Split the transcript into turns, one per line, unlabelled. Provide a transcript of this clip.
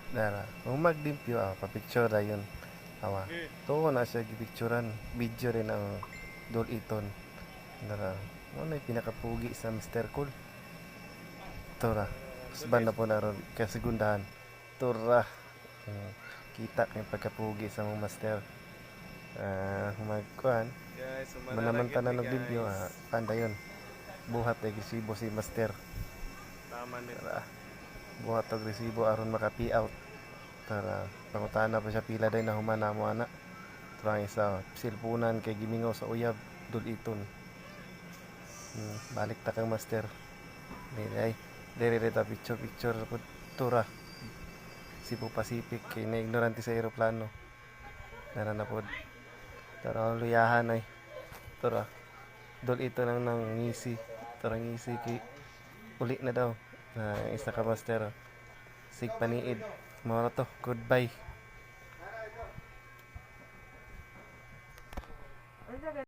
Dara, kung magdimpyo, papicture na yun. Awa, to na siya gipicturan. Video rin ang duliton. Dara, ano yung pinakapugi sa Mr. Cool? Tora, banda po na ron, kasigundahan. Tora, mm, kita kayong pagkapugi sa mong master. Magkuhan,
Guys,
manaman
sumanaragit
tanan
mi
ng limpyo,
guys.
panda yun. Buhat ay resibo si master.
Tama nito.
Tara, buhat og resibo aron maka-pay out. Tara, pangutana pa siya pila day na humana mo ana. Turang isa, silpunan kay gimingaw sa uyab, duliton. Balik ta kang master. Dili ay, dili rita picture po tura. Cebu Pacific kay na ignorante sa eroplano. Nara na pod. Tara ang luyahan ay. Tura, ito nang ngisi. Tura ngisi kay uli na daw. Isa ka master. Sig paniid. Mao to, goodbye.